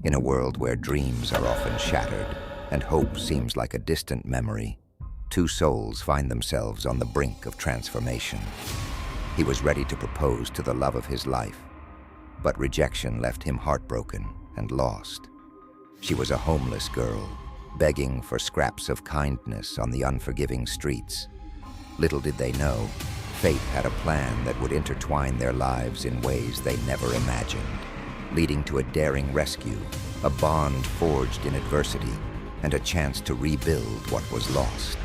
In a world where dreams are often shattered and hope seems like a distant memory, two souls find themselves on the brink of transformation. He was ready to propose to the love of his life, but rejection left him heartbroken and lost. She was a homeless girl, begging for scraps of kindness on the unforgiving streets. Little did they know, fate had a plan that would intertwine their lives in ways they never imagined, leading to a daring rescue, a bond forged in adversity, and a chance to rebuild what was lost.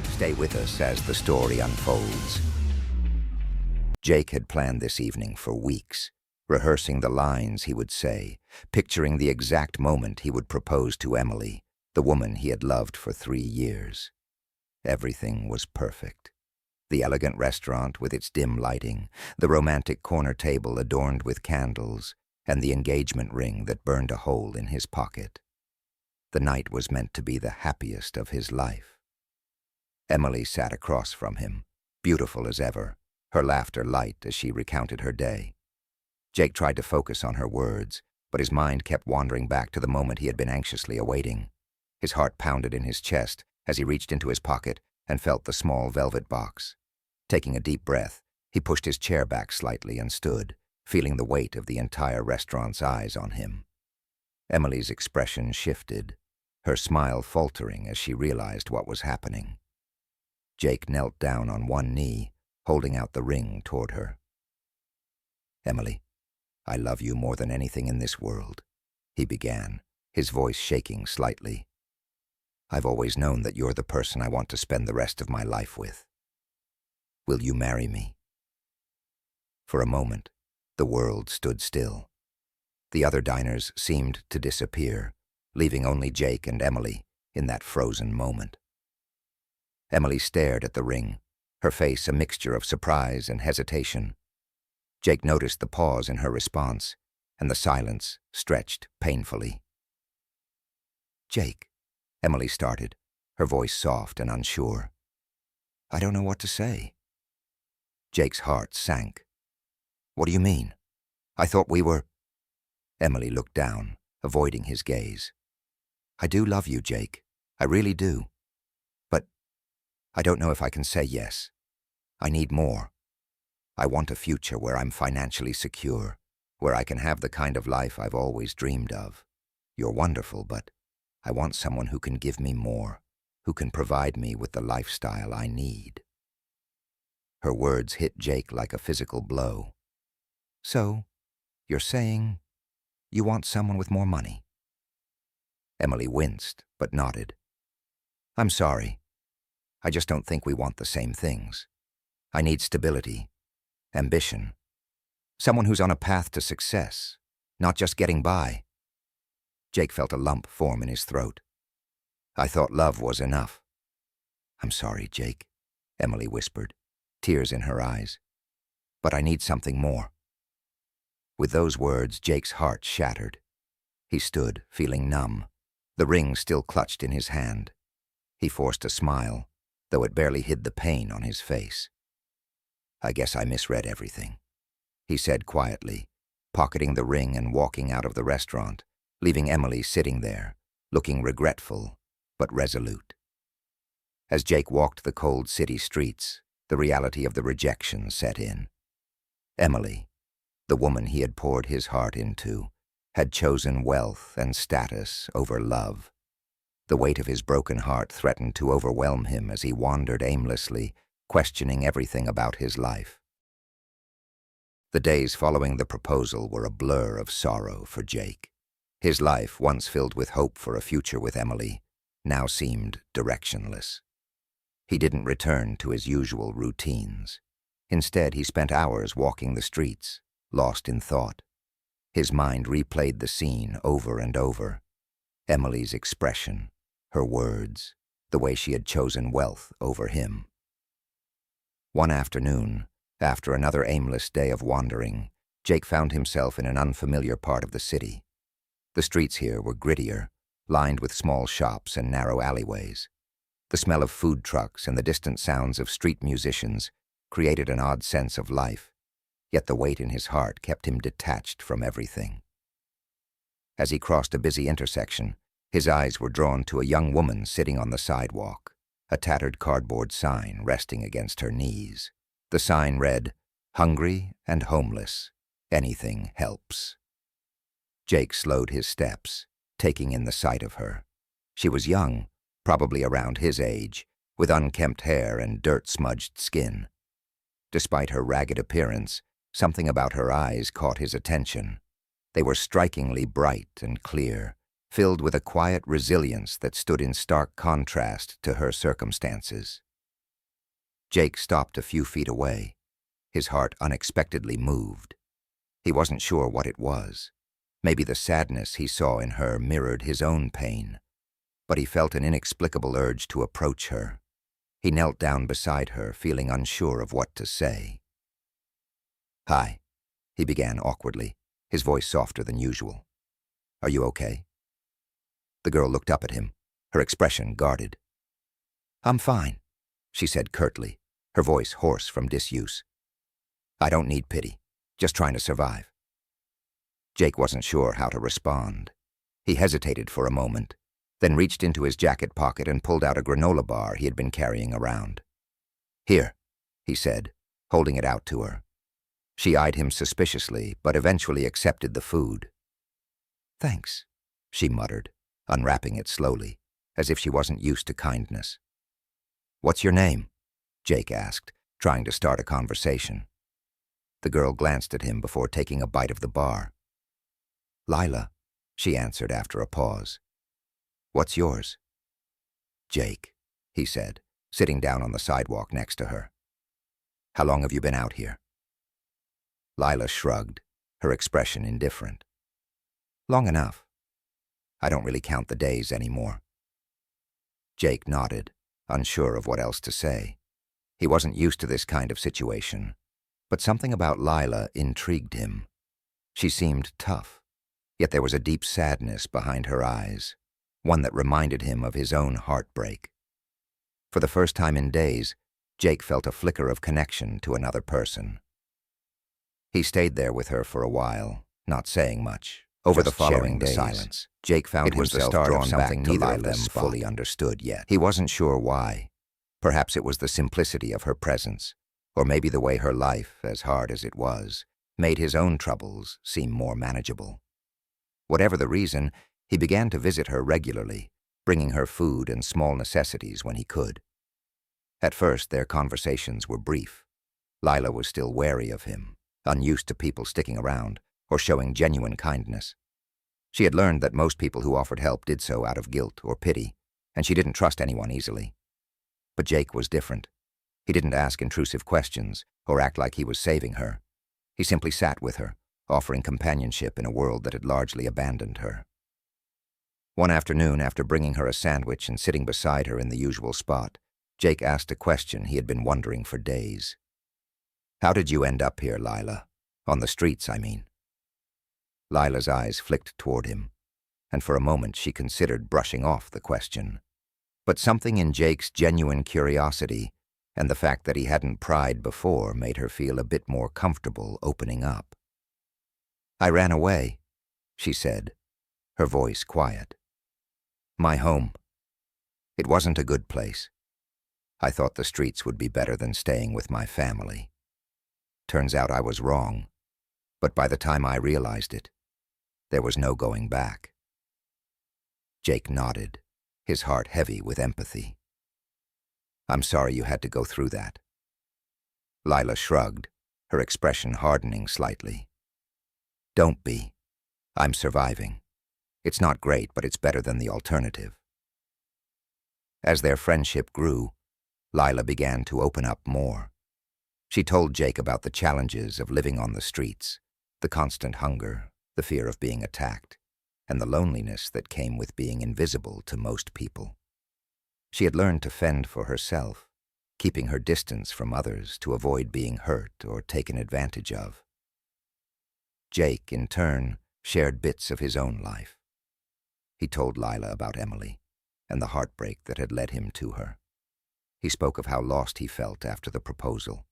Stay with us as the story unfolds. Jake had planned this evening for weeks, rehearsing the lines he would say, picturing the exact moment he would propose to Emily, the woman he had loved for 3 years. Everything was perfect. The elegant restaurant with its dim lighting, the romantic corner table adorned with candles, and the engagement ring that burned a hole in his pocket. The night was meant to be the happiest of his life. Emily sat across from him, beautiful as ever, her laughter light as she recounted her day. Jake tried to focus on her words, but his mind kept wandering back to the moment he had been anxiously awaiting. His heart pounded in his chest as he reached into his pocket and felt the small velvet box. Taking a deep breath, he pushed his chair back slightly and stood, feeling the weight of the entire restaurant's eyes on him. Emily's expression shifted, her smile faltering as she realized what was happening. Jake knelt down on one knee, holding out the ring toward her. "Emily, I love you more than anything in this world," he began, his voice shaking slightly. "I've always known that you're the person I want to spend the rest of my life with. Will you marry me?" For a moment, the world stood still. The other diners seemed to disappear, leaving only Jake and Emily in that frozen moment. Emily stared at the ring, her face a mixture of surprise and hesitation. Jake noticed the pause in her response, and the silence stretched painfully. "Jake," Emily started, her voice soft and unsure. "I don't know what to say." Jake's heart sank. "What do you mean? I thought we were—" Emily looked down, avoiding his gaze. "I do love you, Jake. I really do. But I don't know if I can say yes. I need more. I want a future where I'm financially secure, where I can have the kind of life I've always dreamed of. You're wonderful, but I want someone who can give me more, who can provide me with the lifestyle I need." Her words hit Jake like a physical blow. "So, you're saying you want someone with more money?" Emily winced, but nodded. "I'm sorry. I just don't think we want the same things. I need stability, ambition, someone who's on a path to success, not just getting by." Jake felt a lump form in his throat. "I thought love was enough." "I'm sorry, Jake," Emily whispered, tears in her eyes. "But I need something more." With those words, Jake's heart shattered. He stood, feeling numb, the ring still clutched in his hand. He forced a smile, though it barely hid the pain on his face. "I guess I misread everything," he said quietly, pocketing the ring and walking out of the restaurant, leaving Emily sitting there, looking regretful but resolute. As Jake walked the cold city streets, the reality of the rejection set in. Emily, the woman he had poured his heart into, had chosen wealth and status over love. The weight of his broken heart threatened to overwhelm him as he wandered aimlessly, questioning everything about his life. The days following the proposal were a blur of sorrow for Jake. His life, once filled with hope for a future with Emily, now seemed directionless. He didn't return to his usual routines. Instead, he spent hours walking the streets, lost in thought. His mind replayed the scene over and over. Emily's expression, her words, the way she had chosen wealth over him. One afternoon, after another aimless day of wandering, Jake found himself in an unfamiliar part of the city. The streets here were grittier, lined with small shops and narrow alleyways. The smell of food trucks and the distant sounds of street musicians created an odd sense of life, yet the weight in his heart kept him detached from everything. As he crossed a busy intersection, his eyes were drawn to a young woman sitting on the sidewalk, a tattered cardboard sign resting against her knees. The sign read, "Hungry and homeless. Anything helps." Jake slowed his steps, taking in the sight of her. She was young, probably around his age, with unkempt hair and dirt-smudged skin. Despite her ragged appearance, something about her eyes caught his attention. They were strikingly bright and clear, filled with a quiet resilience that stood in stark contrast to her circumstances. Jake stopped a few feet away. His heart unexpectedly moved. He wasn't sure what it was. Maybe the sadness he saw in her mirrored his own pain. But he felt an inexplicable urge to approach her. He knelt down beside her, feeling unsure of what to say. "Hi," he began awkwardly, his voice softer than usual. "Are you okay?" The girl looked up at him, her expression guarded. "I'm fine," she said curtly, her voice hoarse from disuse. "I don't need pity, just trying to survive." Jake wasn't sure how to respond. He hesitated for a moment, then reached into his jacket pocket and pulled out a granola bar he had been carrying around. "Here," he said, holding it out to her. She eyed him suspiciously, but eventually accepted the food. "Thanks," she muttered, unwrapping it slowly, as if she wasn't used to kindness. "What's your name?" Jake asked, trying to start a conversation. The girl glanced at him before taking a bite of the bar. "Lila," she answered after a pause. "What's yours?" "Jake," he said, sitting down on the sidewalk next to her. "How long have you been out here?" Lila shrugged, her expression indifferent. "Long enough. I don't really count the days anymore." Jake nodded, unsure of what else to say. He wasn't used to this kind of situation, but something about Lila intrigued him. She seemed tough, yet there was a deep sadness behind her eyes, one that reminded him of his own heartbreak. For the first time in days, Jake felt a flicker of connection to another person. He stayed there with her for a while, not saying much. Over the following days, silence, Jake found himself drawn back to neither of them fully understood yet. He wasn't sure why. Perhaps it was the simplicity of her presence, or maybe the way her life, as hard as it was, made his own troubles seem more manageable. Whatever the reason, he began to visit her regularly, bringing her food and small necessities when he could. At first, their conversations were brief. Lila was still wary of him, unused to people sticking around or showing genuine kindness. She had learned that most people who offered help did so out of guilt or pity, and she didn't trust anyone easily. But Jake was different. He didn't ask intrusive questions or act like he was saving her. He simply sat with her, offering companionship in a world that had largely abandoned her. One afternoon, after bringing her a sandwich and sitting beside her in the usual spot, Jake asked a question he had been wondering for days. "How did you end up here, Lila? On the streets, I mean." Lila's eyes flicked toward him, and for a moment she considered brushing off the question. But something in Jake's genuine curiosity and the fact that he hadn't pried before made her feel a bit more comfortable opening up. "I ran away," she said, her voice quiet. "My home. It wasn't a good place. I thought the streets would be better than staying with my family. Turns out I was wrong, but by the time I realized it, there was no going back." Jake nodded, his heart heavy with empathy. "I'm sorry you had to go through that." Lila shrugged, her expression hardening slightly. "Don't be. I'm surviving. It's not great, but it's better than the alternative." As their friendship grew, Lila began to open up more. She told Jake about the challenges of living on the streets, the constant hunger, the fear of being attacked, and the loneliness that came with being invisible to most people. She had learned to fend for herself, keeping her distance from others to avoid being hurt or taken advantage of. Jake, in turn, shared bits of his own life. He told Lila about Emily and the heartbreak that had led him to her. He spoke of how lost he felt after the proposal,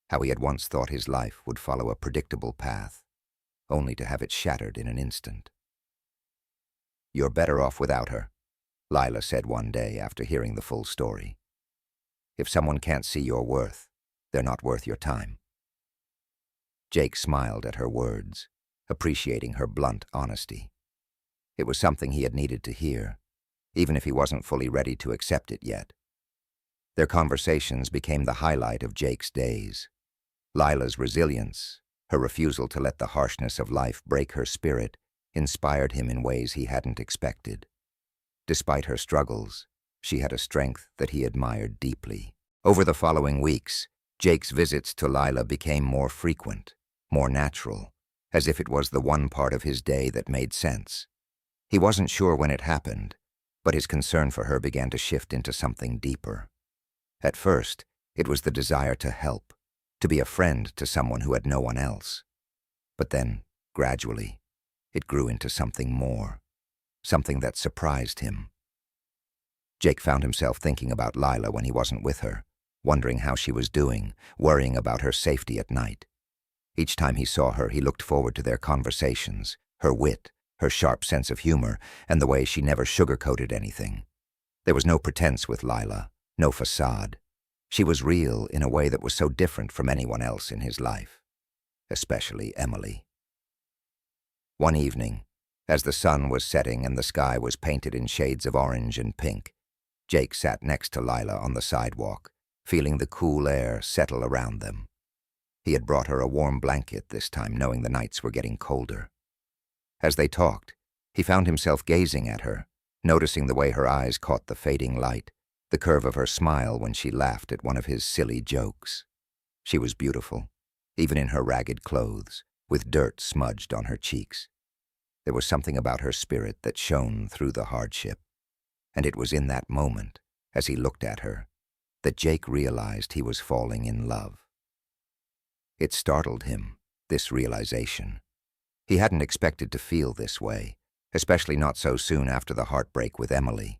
how he had once thought his life would follow a predictable path, only to have it shattered in an instant. "You're better off without her," Lila said one day after hearing the full story. "If someone can't see your worth, they're not worth your time." Jake smiled at her words, appreciating her blunt honesty. It was something he had needed to hear, even if he wasn't fully ready to accept it yet. Their conversations became the highlight of Jake's days. Lila's resilience, her refusal to let the harshness of life break her spirit, inspired him in ways he hadn't expected. Despite her struggles, she had a strength that he admired deeply. Over the following weeks, Jake's visits to Lila became more frequent, more natural, as if it was the one part of his day that made sense. He wasn't sure when it happened, but his concern for her began to shift into something deeper. At first, it was the desire to help, to be a friend to someone who had no one else. But then, gradually, it grew into something more, something that surprised him. Jake found himself thinking about Lila when he wasn't with her, wondering how she was doing, worrying about her safety at night. Each time he saw her, he looked forward to their conversations, her wit, her sharp sense of humor, and the way she never sugarcoated anything. There was no pretense with Lila, no facade. She was real in a way that was so different from anyone else in his life, especially Emily. One evening, as the sun was setting and the sky was painted in shades of orange and pink, Jake sat next to Lila on the sidewalk, feeling the cool air settle around them. He had brought her a warm blanket this time, knowing the nights were getting colder. As they talked, he found himself gazing at her, noticing the way her eyes caught the fading light, the curve of her smile when she laughed at one of his silly jokes. She was beautiful, even in her ragged clothes, with dirt smudged on her cheeks. There was something about her spirit that shone through the hardship, and it was in that moment, as he looked at her, that Jake realized he was falling in love. It startled him, this realization. He hadn't expected to feel this way, especially not so soon after the heartbreak with Emily.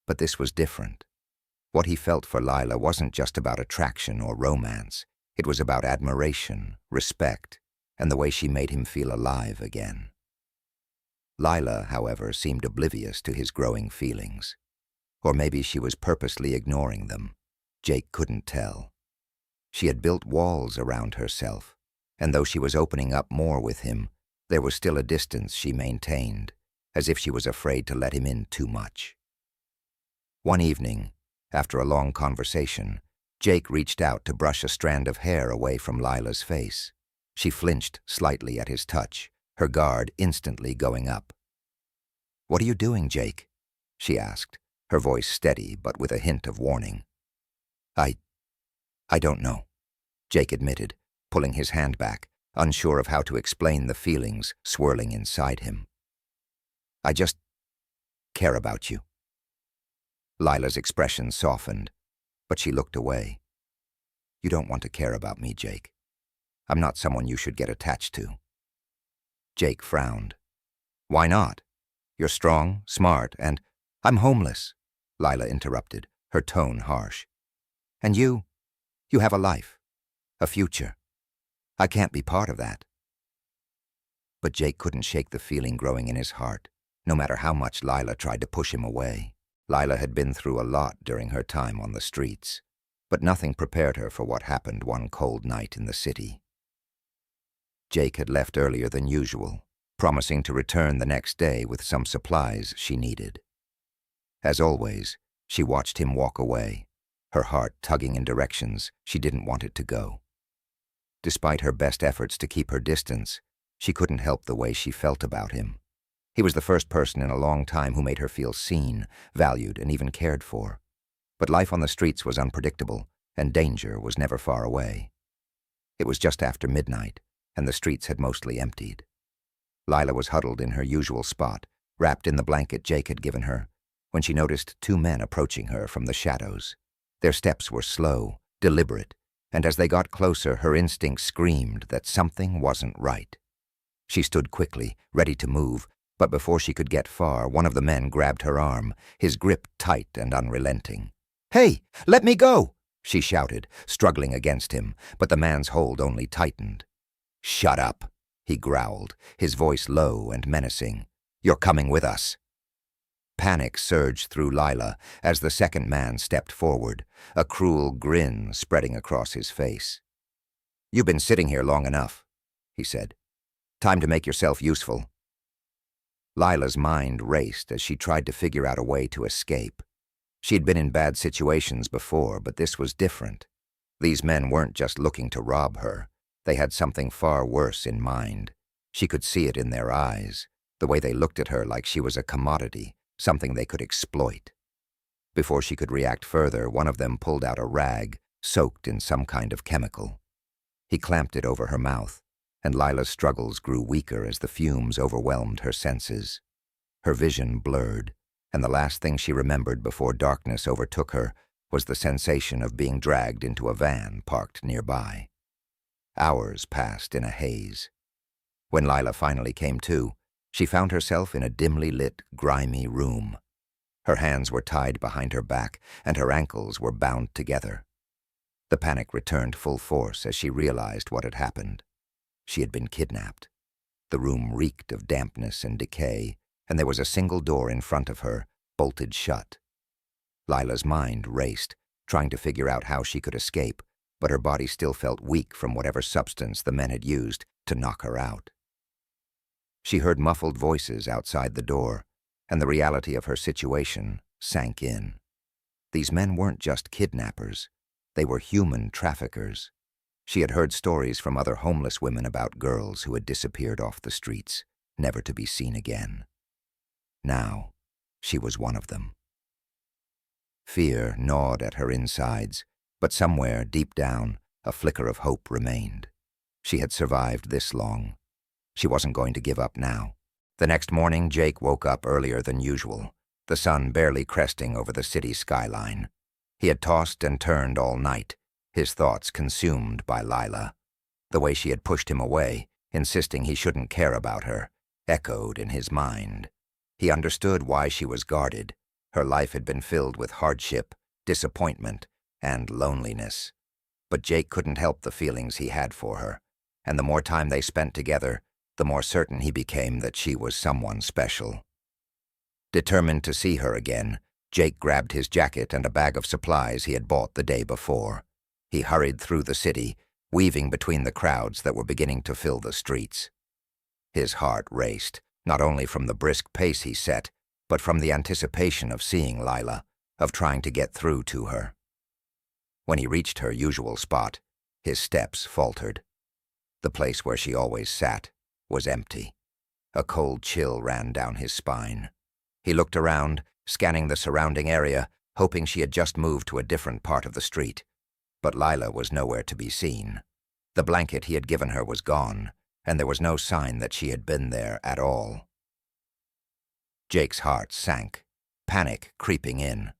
But this was different. What he felt for Lila wasn't just about attraction or romance. It was about admiration, respect, and the way she made him feel alive again. Lila, however, seemed oblivious to his growing feelings. Or maybe she was purposely ignoring them. Jake couldn't tell. She had built walls around herself, and though she was opening up more with him, there was still a distance she maintained, as if she was afraid to let him in too much. One evening, after a long conversation, Jake reached out to brush a strand of hair away from Lila's face. She flinched slightly at his touch, her guard instantly going up. "What are you doing, Jake?" she asked, her voice steady but with a hint of warning. I don't know," Jake admitted, pulling his hand back, unsure of how to explain the feelings swirling inside him. "I just care about you." Lila's expression softened, but she looked away. "You don't want to care about me, Jake. I'm not someone you should get attached to." Jake frowned. "Why not? You're strong, smart, and—" "I'm homeless," Lila interrupted, her tone harsh. "And you have a life, a future. I can't be part of that." But Jake couldn't shake the feeling growing in his heart, no matter how much Lila tried to push him away. Lila had been through a lot during her time on the streets, but nothing prepared her for what happened one cold night in the city. Jake had left earlier than usual, promising to return the next day with some supplies she needed. As always, she watched him walk away, her heart tugging in directions she didn't want it to go. Despite her best efforts to keep her distance, she couldn't help the way she felt about him. He was the first person in a long time who made her feel seen, valued, and even cared for. But life on the streets was unpredictable, and danger was never far away. It was just after midnight, and the streets had mostly emptied. Lila was huddled in her usual spot, wrapped in the blanket Jake had given her, when she noticed two men approaching her from the shadows. Their steps were slow, deliberate, and as they got closer, her instinct screamed that something wasn't right. She stood quickly, ready to move, but before she could get far, one of the men grabbed her arm, his grip tight and unrelenting. "Hey, let me go!" she shouted, struggling against him, but the man's hold only tightened. "Shut up," he growled, his voice low and menacing. "You're coming with us." Panic surged through Lila as the second man stepped forward, a cruel grin spreading across his face. "You've been sitting here long enough," he said. "Time to make yourself useful." Lila's mind raced as she tried to figure out a way to escape. She'd been in bad situations before, but this was different. These men weren't just looking to rob her. They had something far worse in mind. She could see it in their eyes, the way they looked at her like she was a commodity, something they could exploit. Before she could react further, one of them pulled out a rag soaked in some kind of chemical. He clamped it over her mouth, and Lila's struggles grew weaker as the fumes overwhelmed her senses. Her vision blurred, and the last thing she remembered before darkness overtook her was the sensation of being dragged into a van parked nearby. Hours passed in a haze. When Lila finally came to, she found herself in a dimly lit, grimy room. Her hands were tied behind her back, and her ankles were bound together. The panic returned full force as she realized what had happened. She had been kidnapped. The room reeked of dampness and decay, and there was a single door in front of her, bolted shut. Lila's mind raced, trying to figure out how she could escape, but her body still felt weak from whatever substance the men had used to knock her out. She heard muffled voices outside the door, and the reality of her situation sank in. These men weren't just kidnappers. They were human traffickers. She had heard stories from other homeless women about girls who had disappeared off the streets, never to be seen again. Now, she was one of them. Fear gnawed at her insides, but somewhere, deep down, a flicker of hope remained. She had survived this long. She wasn't going to give up now. The next morning, Jake woke up earlier than usual, the sun barely cresting over the city skyline. He had tossed and turned all night, his thoughts consumed by Lila. The way she had pushed him away, insisting he shouldn't care about her, echoed in his mind. He understood why she was guarded. Her life had been filled with hardship, disappointment, and loneliness. But Jake couldn't help the feelings he had for her, and the more time they spent together, the more certain he became that she was someone special. Determined to see her again, Jake grabbed his jacket and a bag of supplies he had bought the day before. He hurried through the city, weaving between the crowds that were beginning to fill the streets. His heart raced, not only from the brisk pace he set, but from the anticipation of seeing Lila, of trying to get through to her. When he reached her usual spot, his steps faltered. The place where she always sat was empty. A cold chill ran down his spine. He looked around, scanning the surrounding area, hoping she had just moved to a different part of the street. But Lila was nowhere to be seen. The blanket he had given her was gone, and there was no sign that she had been there at all. Jake's heart sank, panic creeping in.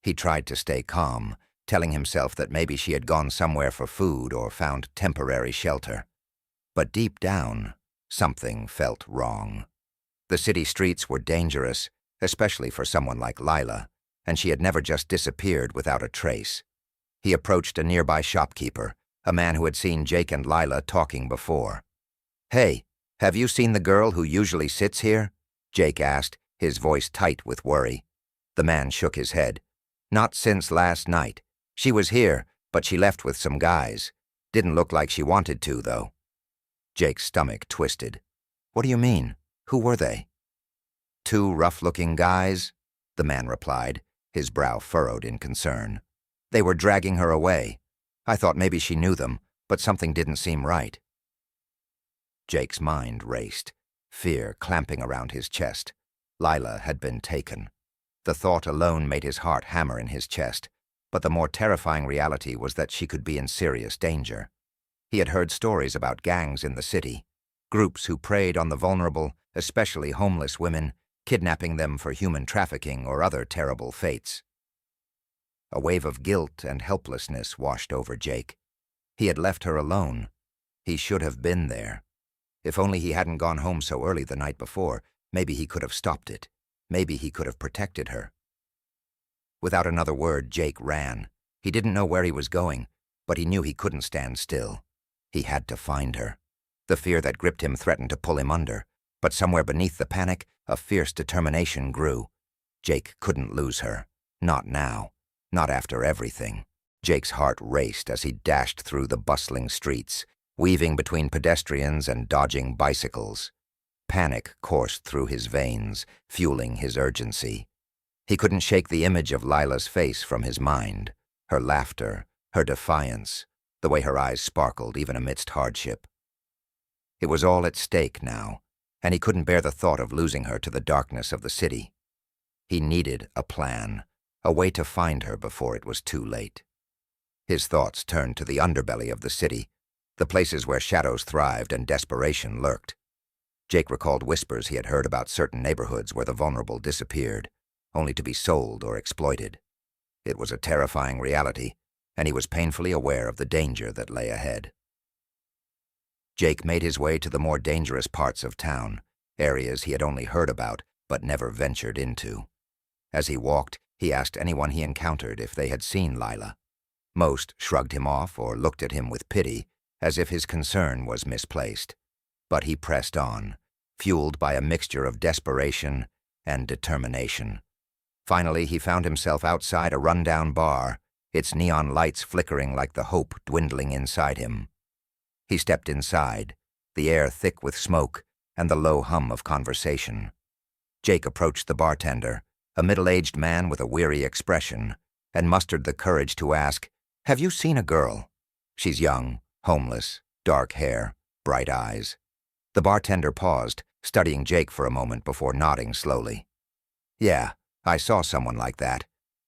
He tried to stay calm, telling himself that maybe she had gone somewhere for food or found temporary shelter. But deep down, something felt wrong. The city streets were dangerous, especially for someone like Lila, and she had never just disappeared without a trace. He approached a nearby shopkeeper, a man who had seen Jake and Lila talking before. "Hey, have you seen the girl who usually sits here?" Jake asked, his voice tight with worry. The man shook his head. "Not since last night. She was here, but she left with some guys. Didn't look like she wanted to, though." Jake's stomach twisted. "What do you mean? Who were they?" "Two rough-looking guys," the man replied, his brow furrowed in concern. "They were dragging her away. I thought maybe she knew them, but something didn't seem right." Jake's mind raced, fear clamping around his chest. Lila had been taken. The thought alone made his heart hammer in his chest, but the more terrifying reality was that she could be in serious danger. He had heard stories about gangs in the city, groups who preyed on the vulnerable, especially homeless women, kidnapping them for human trafficking or other terrible fates. A wave of guilt and helplessness washed over Jake. He had left her alone. He should have been there. If only he hadn't gone home so early the night before, maybe he could have stopped it. Maybe he could have protected her. Without another word, Jake ran. He didn't know where he was going, but he knew he couldn't stand still. He had to find her. The fear that gripped him threatened to pull him under, but somewhere beneath the panic, a fierce determination grew. Jake couldn't lose her. Not now. Not after everything. Jake's heart raced as he dashed through the bustling streets, weaving between pedestrians and dodging bicycles. Panic coursed through his veins, fueling his urgency. He couldn't shake the image of Lila's face from his mind, her laughter, her defiance, the way her eyes sparkled even amidst hardship. It was all at stake now, and he couldn't bear the thought of losing her to the darkness of the city. He needed a plan, a way to find her before it was too late. His thoughts turned to the underbelly of the city, the places where shadows thrived and desperation lurked. Jake recalled whispers he had heard about certain neighborhoods where the vulnerable disappeared, only to be sold or exploited. It was a terrifying reality, and he was painfully aware of the danger that lay ahead. Jake made his way to the more dangerous parts of town, areas he had only heard about but never ventured into. As he walked, he asked anyone he encountered if they had seen Lila. Most shrugged him off or looked at him with pity, as if his concern was misplaced. But he pressed on, fueled by a mixture of desperation and determination. Finally, he found himself outside a rundown bar, its neon lights flickering like the hope dwindling inside him. He stepped inside, the air thick with smoke and the low hum of conversation. Jake approached the bartender, a middle-aged man with a weary expression, and mustered the courage to ask, "Have you seen a girl? She's young, homeless, dark hair, bright eyes." The bartender paused, studying Jake for a moment before nodding slowly. "Yeah, I saw someone like that.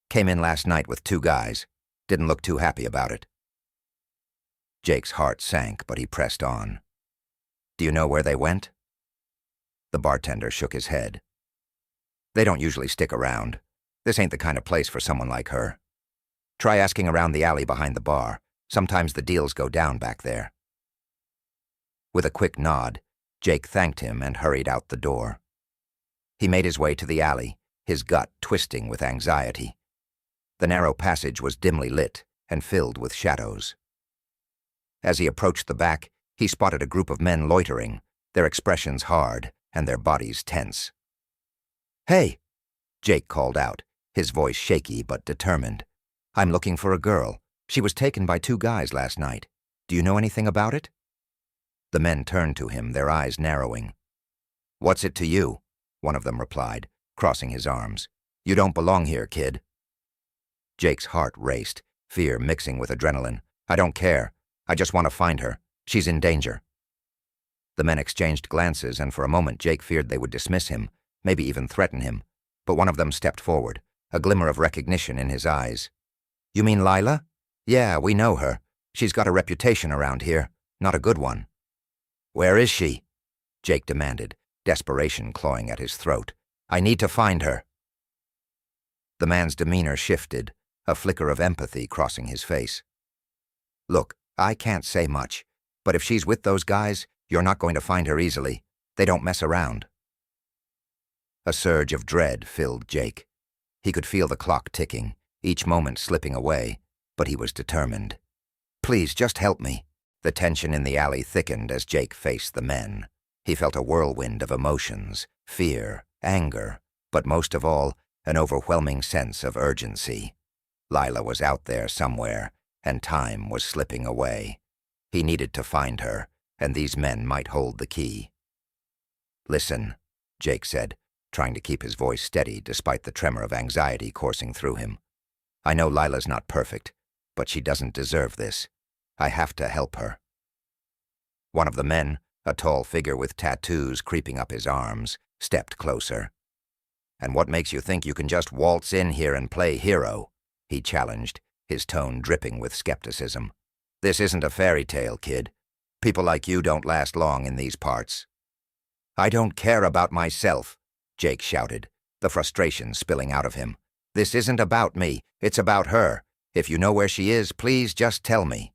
Came in last night with 2 guys. Didn't look too happy about it." Jake's heart sank, but he pressed on. "Do you know where they went?" The bartender shook his head. "They don't usually stick around. This ain't the kind of place for someone like her. Try asking around the alley behind the bar. Sometimes the deals go down back there." With a quick nod, Jake thanked him and hurried out the door. He made his way to the alley, his gut twisting with anxiety. The narrow passage was dimly lit and filled with shadows. As he approached the back, he spotted a group of men loitering, their expressions hard and their bodies tense. "Hey!" Jake called out, his voice shaky but determined. "I'm looking for a girl. She was taken by 2 guys last night. Do you know anything about it?" The men turned to him, their eyes narrowing. "What's it to you?" one of them replied, crossing his arms. "You don't belong here, kid." Jake's heart raced, fear mixing with adrenaline. "I don't care. I just want to find her. She's in danger." The men exchanged glances, and for a moment Jake feared they would dismiss him, maybe even threaten him. But one of them stepped forward, a glimmer of recognition in his eyes. "You mean Lila? Yeah, we know her. She's got a reputation around here. Not a good one." "Where is she?" Jake demanded, desperation clawing at his throat. "I need to find her." The man's demeanor shifted, a flicker of empathy crossing his face. "Look, I can't say much, but if she's with those guys, you're not going to find her easily. They don't mess around." A surge of dread filled Jake. He could feel the clock ticking, each moment slipping away, but he was determined. "Please, just help me." The tension in the alley thickened as Jake faced the men. He felt a whirlwind of emotions, fear, anger, but most of all, an overwhelming sense of urgency. Lila was out there somewhere, and time was slipping away. He needed to find her, and these men might hold the key. "Listen," Jake said, trying to keep his voice steady despite the tremor of anxiety coursing through him. "I know Lila's not perfect, but she doesn't deserve this. I have to help her." One of the men, a tall figure with tattoos creeping up his arms, stepped closer. "And what makes you think you can just waltz in here and play hero?" he challenged, his tone dripping with skepticism. "This isn't a fairy tale, kid. People like you don't last long in these parts." "I don't care about myself," Jake shouted, the frustration spilling out of him. "This isn't about me, it's about her. If you know where she is, please just tell me."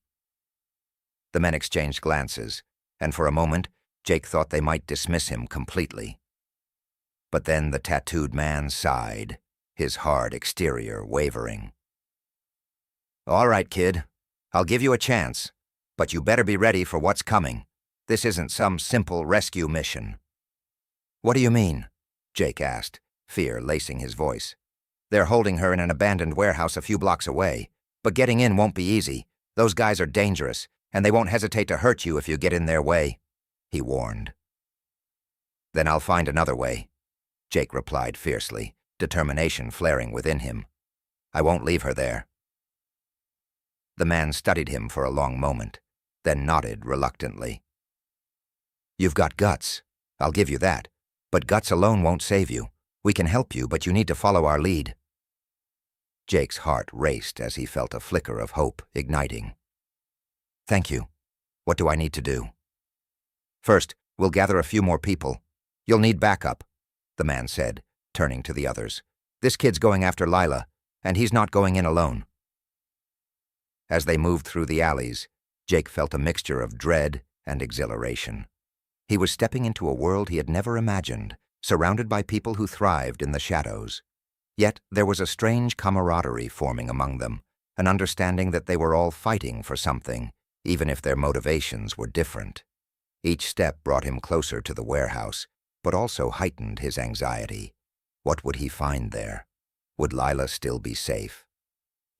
The men exchanged glances, and for a moment, Jake thought they might dismiss him completely. But then the tattooed man sighed, his hard exterior wavering. "All right, kid. I'll give you a chance, but you better be ready for what's coming. This isn't some simple rescue mission." "What do you mean?" Jake asked, fear lacing his voice. "They're holding her in an abandoned warehouse a few blocks away, but getting in won't be easy. Those guys are dangerous, and they won't hesitate to hurt you if you get in their way," he warned. "Then I'll find another way," Jake replied fiercely, determination flaring within him. "I won't leave her there." The man studied him for a long moment, then nodded reluctantly. "You've got guts, I'll give you that, but guts alone won't save you. We can help you, but you need to follow our lead." Jake's heart raced as he felt a flicker of hope igniting. "Thank you. What do I need to do?" "First, we'll gather a few more people. You'll need backup," the man said, turning to the others. "This kid's going after Lila, and he's not going in alone." As they moved through the alleys, Jake felt a mixture of dread and exhilaration. He was stepping into a world he had never imagined, surrounded by people who thrived in the shadows. Yet there was a strange camaraderie forming among them, an understanding that they were all fighting for something, even if their motivations were different. Each step brought him closer to the warehouse, but also heightened his anxiety. What would he find there? Would Lila still be safe?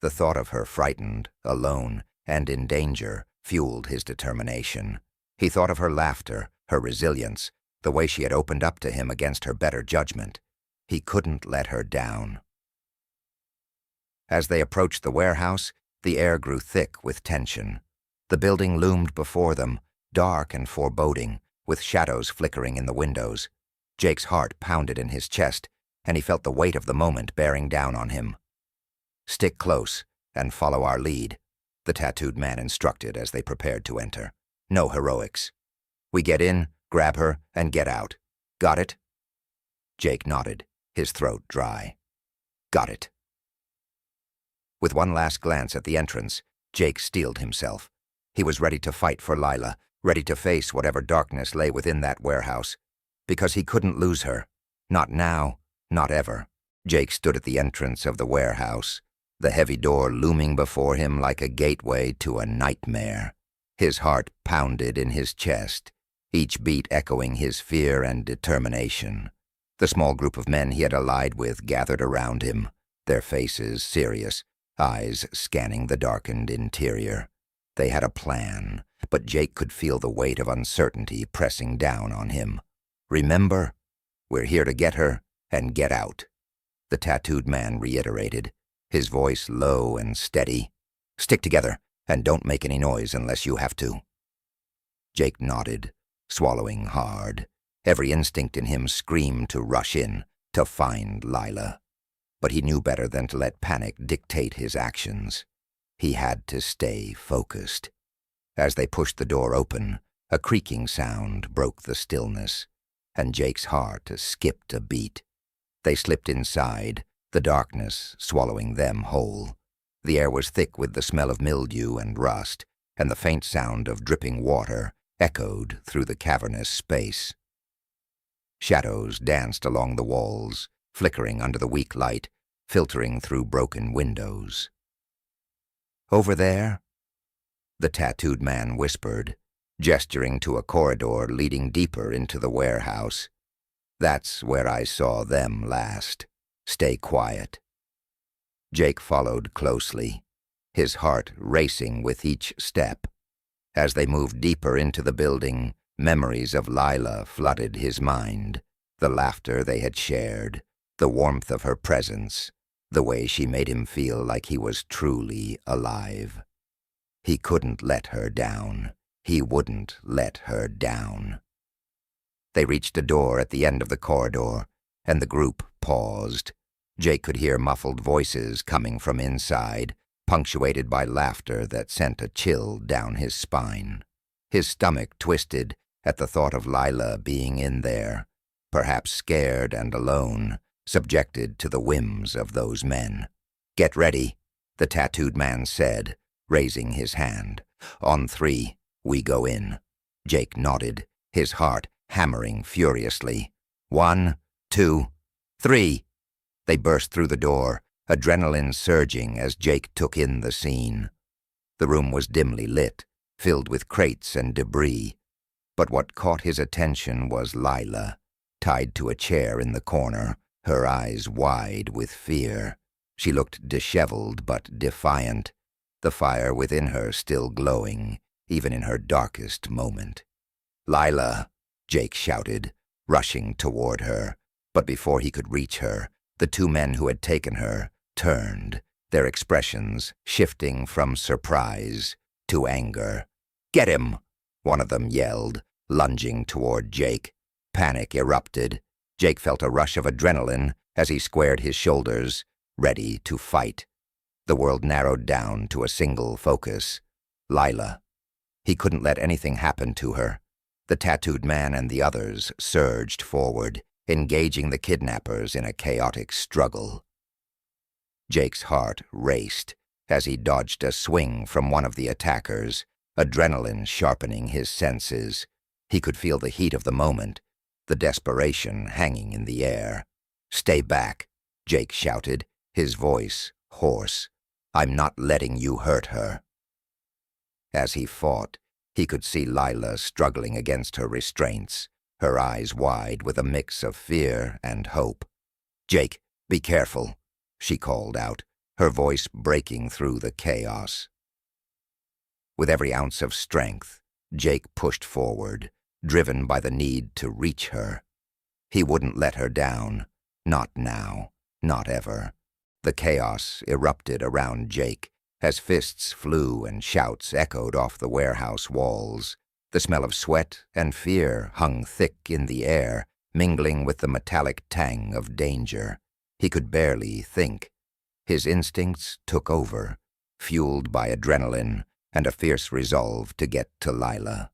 The thought of her frightened, alone, and in danger fueled his determination. He thought of her laughter, her resilience, the way she had opened up to him against her better judgment. He couldn't let her down. As they approached the warehouse, the air grew thick with tension. The building loomed before them, dark and foreboding, with shadows flickering in the windows. Jake's heart pounded in his chest, and he felt the weight of the moment bearing down on him. "Stick close and follow our lead," the tattooed man instructed as they prepared to enter. "No heroics. We get in, grab her, and get out. Got it?" Jake nodded, his throat dry. "Got it." With one last glance at the entrance, Jake steeled himself. He was ready to fight for Lila, ready to face whatever darkness lay within that warehouse. Because he couldn't lose her. Not now, not ever. Jake stood at the entrance of the warehouse, the heavy door looming before him like a gateway to a nightmare. His heart pounded in his chest, each beat echoing his fear and determination. The small group of men he had allied with gathered around him, their faces serious, eyes scanning the darkened interior. They had a plan, but Jake could feel the weight of uncertainty pressing down on him. "Remember, we're here to get her and get out," the tattooed man reiterated, his voice low and steady. "Stick together and don't make any noise unless you have to." Jake nodded, swallowing hard. Every instinct in him screamed to rush in, to find Lila. But he knew better than to let panic dictate his actions. He had to stay focused. As they pushed the door open, a creaking sound broke the stillness, and Jake's heart skipped a beat. They slipped inside, the darkness swallowing them whole. The air was thick with the smell of mildew and rust, and the faint sound of dripping water echoed through the cavernous space. Shadows danced along the walls, flickering under the weak light, filtering through broken windows. "Over there?" the tattooed man whispered, gesturing to a corridor leading deeper into the warehouse. "That's where I saw them last. Stay quiet." Jake followed closely, his heart racing with each step. As they moved deeper into the building, memories of Lila flooded his mind, the laughter they had shared, the warmth of her presence, the way she made him feel like he was truly alive. He couldn't let her down. He wouldn't let her down. They reached a door at the end of the corridor, and the group paused. Jake could hear muffled voices coming from inside, punctuated by laughter that sent a chill down his spine. His stomach twisted at the thought of Lila being in there, perhaps scared and alone, subjected to the whims of those men. "Get ready," the tattooed man said, raising his hand. "On 3, we go in." Jake nodded, his heart hammering furiously. 1, 2, 3. They burst through the door, adrenaline surging as Jake took in the scene. The room was dimly lit, filled with crates and debris. But what caught his attention was Lila, tied to a chair in the corner, her eyes wide with fear. She looked disheveled but defiant, the fire within her still glowing, even in her darkest moment. "Lila!" Jake shouted, rushing toward her. But before he could reach her, the two men who had taken her turned, their expressions shifting from surprise to anger. "Get him!" one of them yelled, lunging toward Jake. Panic erupted. Jake felt a rush of adrenaline as he squared his shoulders, ready to fight. The world narrowed down to a single focus: Lila. He couldn't let anything happen to her. The tattooed man and the others surged forward, engaging the kidnappers in a chaotic struggle. Jake's heart raced as he dodged a swing from one of the attackers, adrenaline sharpening his senses. He could feel the heat of the moment, the desperation hanging in the air. "Stay back," Jake shouted, his voice hoarse. "I'm not letting you hurt her." As he fought, he could see Lila struggling against her restraints, her eyes wide with a mix of fear and hope. "Jake, be careful," she called out, her voice breaking through the chaos. With every ounce of strength, Jake pushed forward, driven by the need to reach her. He wouldn't let her down, not now, not ever. The chaos erupted around Jake as fists flew and shouts echoed off the warehouse walls. The smell of sweat and fear hung thick in the air, mingling with the metallic tang of danger. He could barely think. His instincts took over, fueled by adrenaline and a fierce resolve to get to Lila.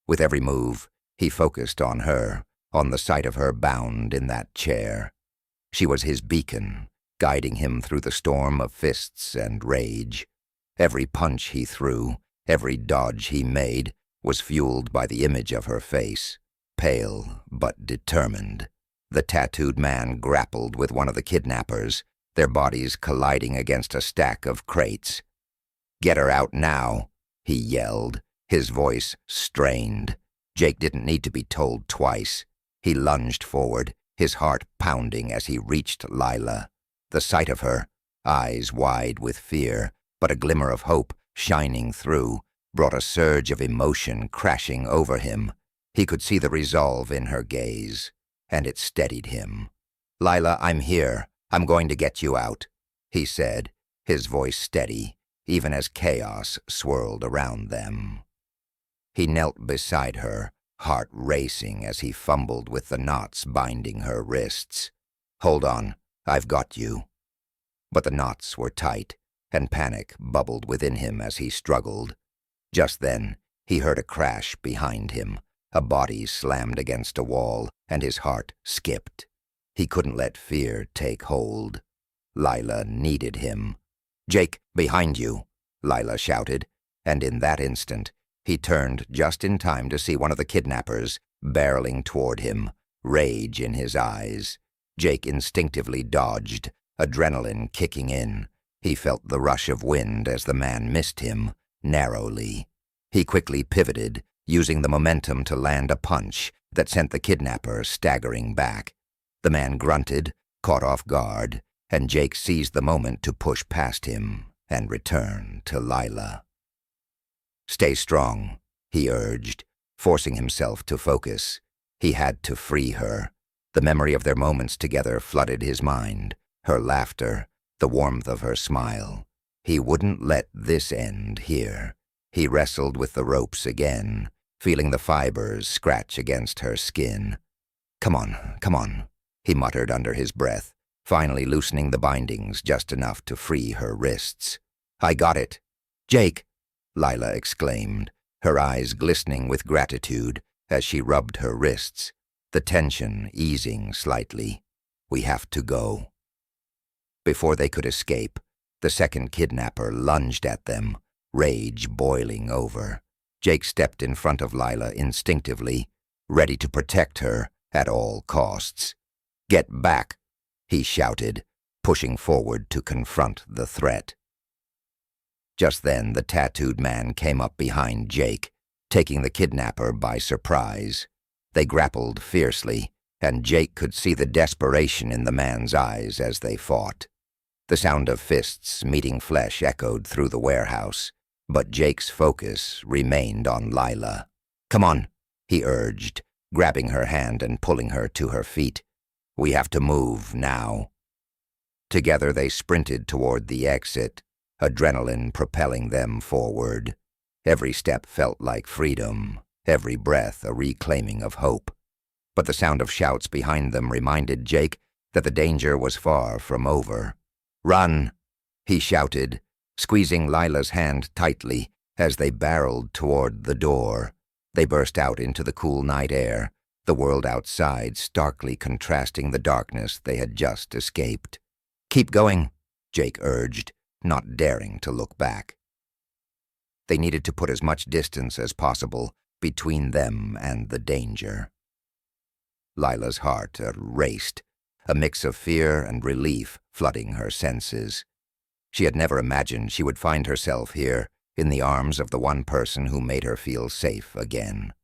With every move, he focused on her, on the sight of her bound in that chair. She was his beacon, guiding him through the storm of fists and rage. Every punch he threw, every dodge he made, was fueled by the image of her face, pale but determined. The tattooed man grappled with one of the kidnappers, their bodies colliding against a stack of crates. "Get her out now," he yelled, his voice strained. Jake didn't need to be told twice. He lunged forward, his heart pounding as he reached Lila. The sight of her, eyes wide with fear, but a glimmer of hope shining through, brought a surge of emotion crashing over him. He could see the resolve in her gaze, and it steadied him. "Lila, I'm here. I'm going to get you out," he said, his voice steady, even as chaos swirled around them. He knelt beside her, heart racing as he fumbled with the knots binding her wrists. "Hold on, I've got you." But the knots were tight, and panic bubbled within him as he struggled. Just then, he heard a crash behind him. A body slammed against a wall, and his heart skipped. He couldn't let fear take hold. Lila needed him. "Jake, behind you," Lila shouted, and in that instant, he turned just in time to see one of the kidnappers barreling toward him, rage in his eyes. Jake instinctively dodged, adrenaline kicking in. He felt the rush of wind as the man missed him, narrowly. He quickly pivoted, using the momentum to land a punch that sent the kidnapper staggering back. The man grunted, caught off guard, and Jake seized the moment to push past him and return to Lila. "Stay strong," he urged, forcing himself to focus. He had to free her. The memory of their moments together flooded his mind, her laughter, the warmth of her smile. He wouldn't let this end here. He wrestled with the ropes again, feeling the fibers scratch against her skin. Come on," he muttered under his breath, finally loosening the bindings just enough to free her wrists. "I got it." "Jake!" Lila exclaimed, her eyes glistening with gratitude as she rubbed her wrists, the tension easing slightly. "We have to go." Before they could escape, the second kidnapper lunged at them, rage boiling over. Jake stepped in front of Lila instinctively, ready to protect her at all costs. "Get back," he shouted, pushing forward to confront the threat. Just then, the tattooed man came up behind Jake, taking the kidnapper by surprise. They grappled fiercely, and Jake could see the desperation in the man's eyes as they fought. The sound of fists meeting flesh echoed through the warehouse, but Jake's focus remained on Lila. "Come on," he urged, grabbing her hand and pulling her to her feet. "We have to move now." Together they sprinted toward the exit, adrenaline propelling them forward. Every step felt like freedom, every breath a reclaiming of hope. But the sound of shouts behind them reminded Jake that the danger was far from over. "Run!" he shouted, squeezing Lila's hand tightly as they barreled toward the door. They burst out into the cool night air, the world outside starkly contrasting the darkness they had just escaped. "Keep going," Jake urged, not daring to look back. They needed to put as much distance as possible between them and the danger. Lila's heart raced, a mix of fear and relief flooding her senses. She had never imagined she would find herself here, in the arms of the one person who made her feel safe again.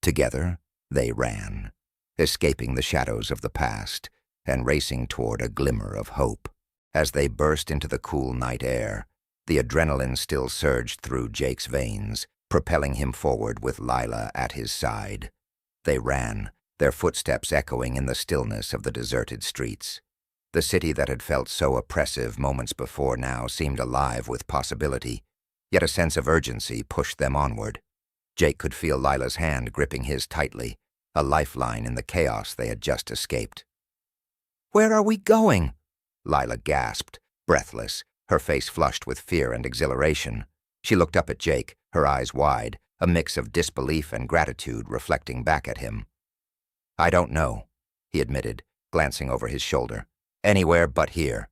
Together, they ran, escaping the shadows of the past and racing toward a glimmer of hope. As they burst into the cool night air, the adrenaline still surged through Jake's veins, propelling him forward with Lila at his side. They ran, their footsteps echoing in the stillness of the deserted streets. The city that had felt so oppressive moments before now seemed alive with possibility, yet a sense of urgency pushed them onward. Jake could feel Lila's hand gripping his tightly, a lifeline in the chaos they had just escaped. "Where are we going?" Lila gasped, breathless, her face flushed with fear and exhilaration. She looked up at Jake, her eyes wide, a mix of disbelief and gratitude reflecting back at him. "I don't know," he admitted, glancing over his shoulder. "Anywhere but here."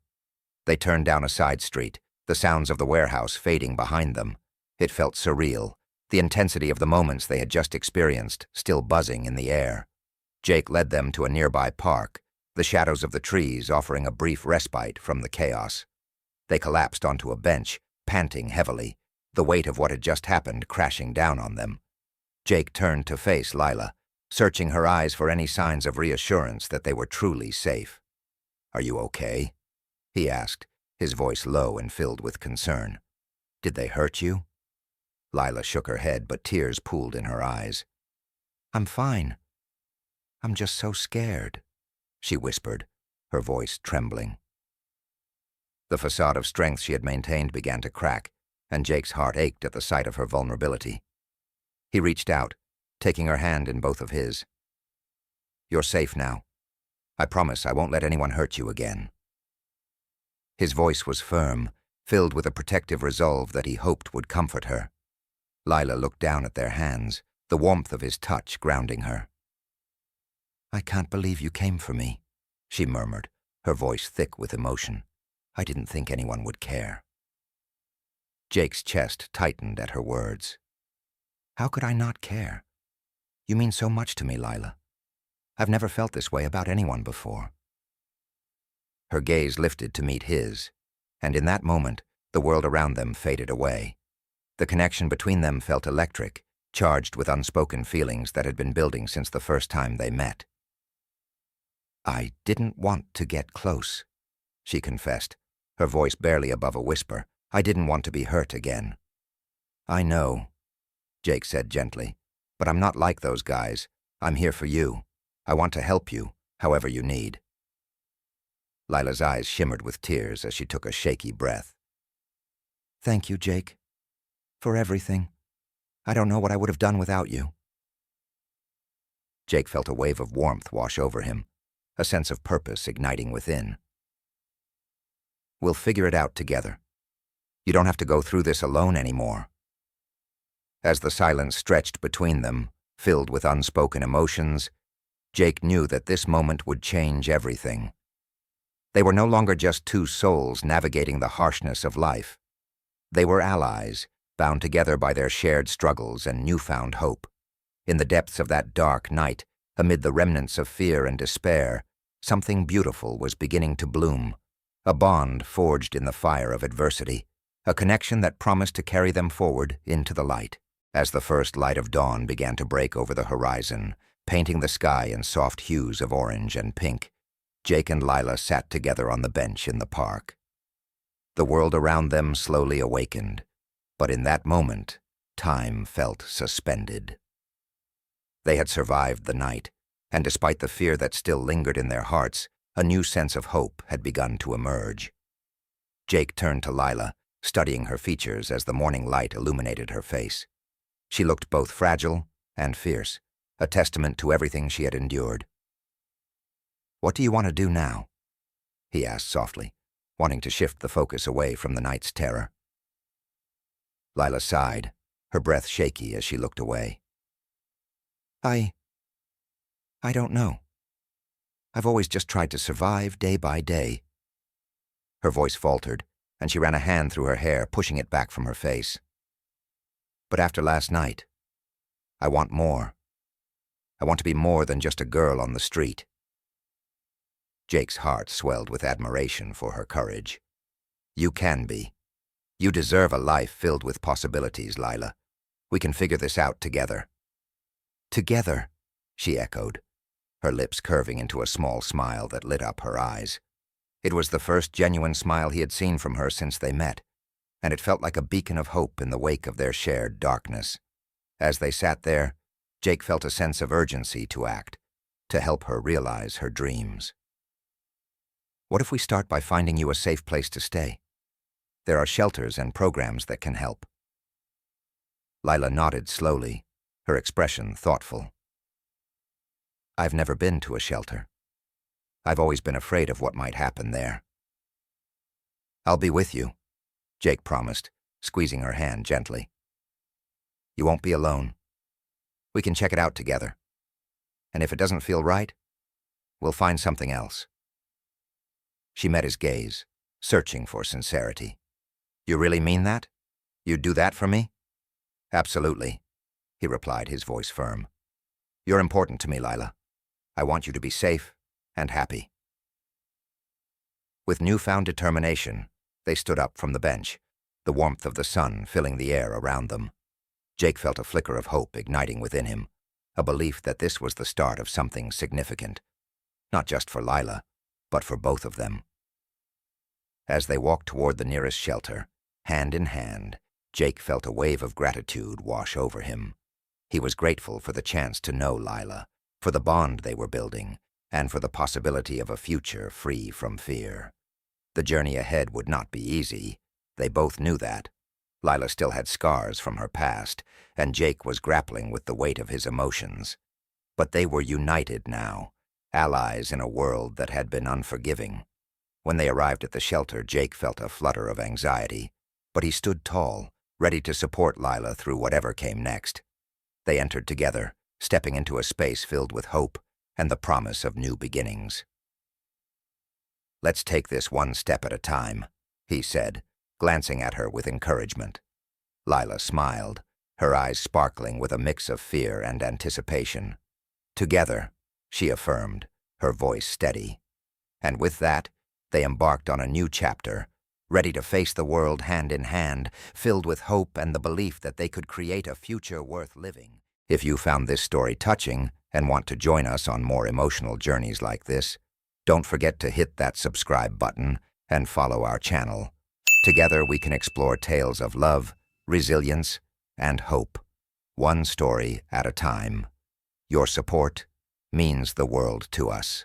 They turned down a side street, the sounds of the warehouse fading behind them. It felt surreal, the intensity of the moments they had just experienced still buzzing in the air. Jake led them to a nearby park, the shadows of the trees offering a brief respite from the chaos. They collapsed onto a bench, panting heavily, the weight of what had just happened crashing down on them. Jake turned to face Lila, searching her eyes for any signs of reassurance that they were truly safe. "Are you okay?" he asked, his voice low and filled with concern. "Did they hurt you?" Lila shook her head, but tears pooled in her eyes. "I'm fine. I'm just so scared," she whispered, her voice trembling. The facade of strength she had maintained began to crack, and Jake's heart ached at the sight of her vulnerability. He reached out, taking her hand in both of his. "You're safe now. I promise I won't let anyone hurt you again." His voice was firm, filled with a protective resolve that he hoped would comfort her. Lila looked down at their hands, the warmth of his touch grounding her. "I can't believe you came for me," she murmured, her voice thick with emotion. "I didn't think anyone would care." Jake's chest tightened at her words. "How could I not care? You mean so much to me, Lila. I've never felt this way about anyone before." Her gaze lifted to meet his, and in that moment, the world around them faded away. The connection between them felt electric, charged with unspoken feelings that had been building since the first time they met. "I didn't want to get close," she confessed, her voice barely above a whisper. "I didn't want to be hurt again." "I know," Jake said gently, "but I'm not like those guys. I'm here for you. I want to help you, however you need." Lila's eyes shimmered with tears as she took a shaky breath. "Thank you, Jake, for everything. I don't know what I would have done without you." Jake felt a wave of warmth wash over him, a sense of purpose igniting within. "We'll figure it out together. You don't have to go through this alone anymore." As the silence stretched between them, filled with unspoken emotions, Jake knew that this moment would change everything. They were no longer just two souls navigating the harshness of life. They were allies, bound together by their shared struggles and newfound hope. In the depths of that dark night, amid the remnants of fear and despair, something beautiful was beginning to bloom, a bond forged in the fire of adversity, a connection that promised to carry them forward into the light. As the first light of dawn began to break over the horizon, Painting the sky in soft hues of orange and pink, Jake and Lila sat together on the bench in the park. The world around them slowly awakened, but in that moment, time felt suspended. They had survived the night, and despite the fear that still lingered in their hearts, a new sense of hope had begun to emerge. Jake turned to Lila, studying her features as the morning light illuminated her face. She looked both fragile and fierce, a testament to everything she had endured. "What do you want to do now?" he asked softly, wanting to shift the focus away from the night's terror. Lila sighed, her breath shaky as she looked away. I don't know. I've always just tried to survive day by day." Her voice faltered, and she ran a hand through her hair, pushing it back from her face. "But after last night, I want more. I want to be more than just a girl on the street." Jake's heart swelled with admiration for her courage. "You can be. You deserve a life filled with possibilities, Lila. We can figure this out together." "Together," she echoed, her lips curving into a small smile that lit up her eyes. It was the first genuine smile he had seen from her since they met, and it felt like a beacon of hope in the wake of their shared darkness. As they sat there, Jake felt a sense of urgency to act, to help her realize her dreams. "What if we start by finding you a safe place to stay? There are shelters and programs that can help." Lila nodded slowly, her expression thoughtful. "I've never been to a shelter. I've always been afraid of what might happen there." "I'll be with you," Jake promised, squeezing her hand gently. "You won't be alone. We can check it out together. And if it doesn't feel right, we'll find something else." She met his gaze, searching for sincerity. "You really mean that? You'd do that for me?" "Absolutely," he replied, his voice firm. "You're important to me, Lila. I want you to be safe and happy." With newfound determination, they stood up from the bench, the warmth of the sun filling the air around them. Jake felt a flicker of hope igniting within him, a belief that this was the start of something significant, not just for Lila, but for both of them. As they walked toward the nearest shelter, hand in hand, Jake felt a wave of gratitude wash over him. He was grateful for the chance to know Lila, for the bond they were building, and for the possibility of a future free from fear. The journey ahead would not be easy. They both knew that. Lila still had scars from her past, and Jake was grappling with the weight of his emotions. But they were united now, allies in a world that had been unforgiving. When they arrived at the shelter, Jake felt a flutter of anxiety, but he stood tall, ready to support Lila through whatever came next. They entered together, stepping into a space filled with hope and the promise of new beginnings. "Let's take this one step at a time," he said, glancing at her with encouragement. Lila smiled, her eyes sparkling with a mix of fear and anticipation. "Together," she affirmed, her voice steady. And with that, they embarked on a new chapter, ready to face the world hand in hand, filled with hope and the belief that they could create a future worth living. If you found this story touching and want to join us on more emotional journeys like this, don't forget to hit that subscribe button and follow our channel. Together we can explore tales of love, resilience, and hope, one story at a time. Your support means the world to us.